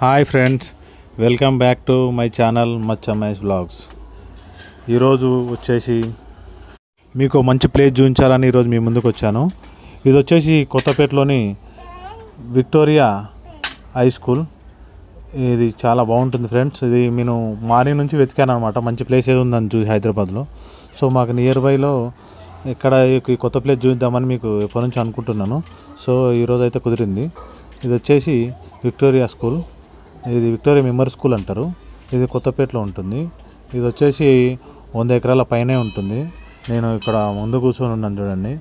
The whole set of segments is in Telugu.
Hi friends, welcome back to my channel మచ్చ మహేష్ బ్లాగ్స్. ఈరోజు వచ్చేసి మీకు మంచి ప్లేస్ చూపించాలని ఈరోజు మీ ముందుకు వచ్చాను. ఇది వచ్చేసి కొత్తపేటలోని విక్టోరియా హై స్కూల్. ఇది చాలా బాగుంటుంది ఫ్రెండ్స్. ఇది నేను మార్నింగ్ నుంచి వెతికాను అనమాట, మంచి ప్లేస్ ఏది ఉందని చూసి హైదరాబాద్లో. సో మాకు నియర్ బైలో ఇక్కడ ఈ కొత్త ప్లేస్ చూద్దామని మీకు ఎప్పటి నుంచి అనుకుంటున్నాను. సో ఈరోజు అయితే కుదిరింది. ఇది వచ్చేసి విక్టోరియా స్కూల్. ఇది విక్టోరియా మెమోరియల్ స్కూల్ అంటారు. ఇది కొత్తపేటలో ఉంటుంది. ఇది వచ్చేసి 100 ఎకరాల పైనే ఉంటుంది. నేను ఇక్కడ ముందు కూర్చొని ఉన్నాను చూడండి.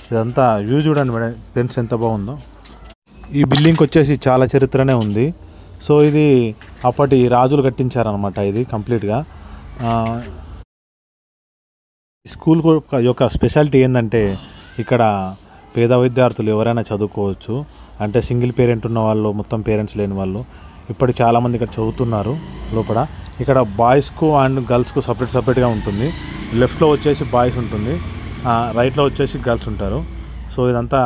ఇదంతా వ్యూ చూడండి మేడం, ఫ్రెండ్స్ ఎంత బాగుందో. ఈ బిల్డింగ్కి వచ్చేసి చాలా చరిత్రనే ఉంది. సో ఇది అప్పటి రాజులు కట్టించారనమాట. ఇది కంప్లీట్గా స్కూల్ యొక్క స్పెషాలిటీ ఏంటంటే ఇక్కడ పేద విద్యార్థులు ఎవరైనా చదువుకోవచ్చు. అంటే సింగిల్ పేరెంట్ ఉన్న వాళ్ళు, మొత్తం పేరెంట్స్ లేని వాళ్ళు ఇప్పుడు చాలామంది ఇక్కడ చదువుతున్నారు. లోపల ఇక్కడ బాయ్స్కు అండ్ గర్ల్స్కు సపరేట్గా ఉంటుంది. లెఫ్ట్లో వచ్చేసి బాయ్స్ ఉంటుంది, రైట్లో వచ్చేసి గర్ల్స్ ఉంటారు. సో ఇదంతా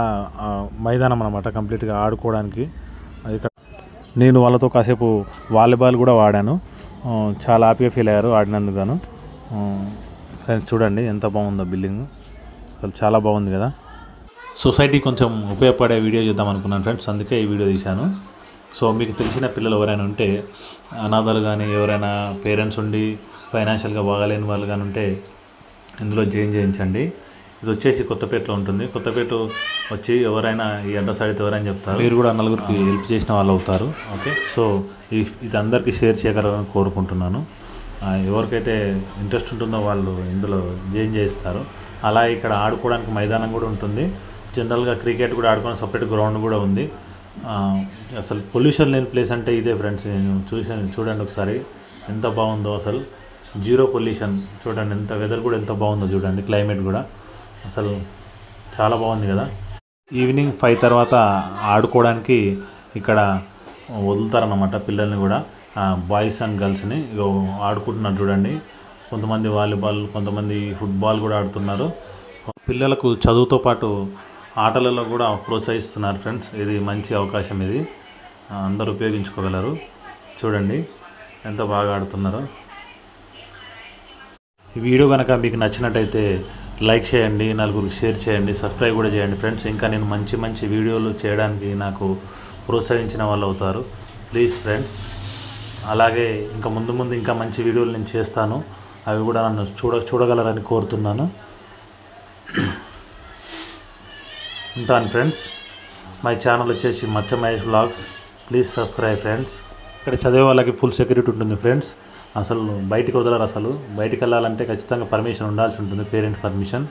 మైదానం అనమాట, కంప్లీట్గా ఆడుకోవడానికి. ఇక్కడ నేను వాళ్ళతో కాసేపు వాలీబాల్ కూడా ఆడాను. చాలా హ్యాపీగా ఫీల్ అయ్యారు ఆడినందుకు. ఫ్రెండ్స్ చూడండి ఎంత బాగుందో బిల్డింగ్, అసలు చాలా బాగుంది కదా. సొసైటీ కొంచెం ఉపయోగపడే వీడియో చేద్దాం అనుకున్నాను ఫ్రెండ్స్, అందుకే ఈ వీడియో తీశాను. సో మీకు తెలిసిన పిల్లలు ఎవరైనా ఉంటే, అనాథలు కానీ ఎవరైనా పేరెంట్స్ ఉండి ఫైనాన్షియల్గా బాగాలేని వాళ్ళు కానీ ఉంటే ఇందులో జాయిన్ చేయించండి. ఇది వచ్చేసి కొత్తపేటలో ఉంటుంది. కొత్తపేట వచ్చి ఎవరైనా ఈ అడ్రస్ అడిగితే ఎవరైనా చెప్తారు. మీరు కూడా నలుగురికి హెల్ప్ చేసిన వాళ్ళు అవుతారు. ఓకే, సో ఇది అందరికీ షేర్ చేయగలరని కోరుకుంటున్నాను. ఎవరికైతే ఇంట్రెస్ట్ ఉంటుందో వాళ్ళు ఇందులో జాయిన్ చేస్తారు. అలా ఇక్కడ ఆడుకోవడానికి మైదానం కూడా ఉంటుంది. జనరల్గా క్రికెట్ కూడా ఆడుకోవడానికి సపరేట్ గ్రౌండ్ కూడా ఉంది. అసలు పొల్యూషన్ లేని ప్లేస్ అంటే ఇదే ఫ్రెండ్స్. నేను చూడండి ఒకసారి ఎంత బాగుందో, అసలు జీరో పొల్యూషన్. చూడండి ఎంత వెదర్ కూడా ఎంత బాగుందో చూడండి, క్లైమేట్ కూడా అసలు చాలా బాగుంది కదా. ఈవినింగ్ 5 తర్వాత ఆడుకోవడానికి ఇక్కడ వదులుతారన్నమాట పిల్లల్ని కూడా, బాయ్స్ అండ్ గర్ల్స్ని. ఆడుకుంటున్నారు చూడండి. కొంతమంది వాలీబాల్, కొంతమంది ఫుట్బాల్ కూడా ఆడుతున్నారు. పిల్లలకు చదువుతో పాటు ఆటలలో కూడా ప్రోత్సహిస్తున్నారు ఫ్రెండ్స్. ఇది మంచి అవకాశం, ఇది అందరూ ఉపయోగించుకోగలరు. చూడండి ఎంత బాగా ఆడుతున్నారో. ఈ వీడియో కనుక మీకు నచ్చినట్టయితే లైక్ చేయండి, నలుగురికి షేర్ చేయండి, సబ్స్క్రైబ్ కూడా చేయండి ఫ్రెండ్స్. ఇంకా నేను మంచి వీడియోలు చేయడానికి నాకు ప్రోత్సహించిన వాళ్ళు అవుతారు. Please friends. అలాగే ఇంకా ముందు ఇంకా మంచి వీడియోలు నేను చేస్తాను. అవి కూడా నన్ను చూడగలరని కోరుతున్నాను. ఉంటాను ఫ్రెండ్స్. మై ఛానల్ వచ్చేసి మచ్చ Mahesh blogs. Please subscribe friends. ఇక్కడ చదివే వాళ్ళకి ఫుల్ సెక్యూరిటీ ఉంటుంది ఫ్రెండ్స్. అసలు బయటికి వదలరు. అసలు బయటికి వెళ్ళాలంటే ఖచ్చితంగా పర్మిషన్ ఉండాల్సి ఉంటుంది, పేరెంట్స్ పర్మిషన్.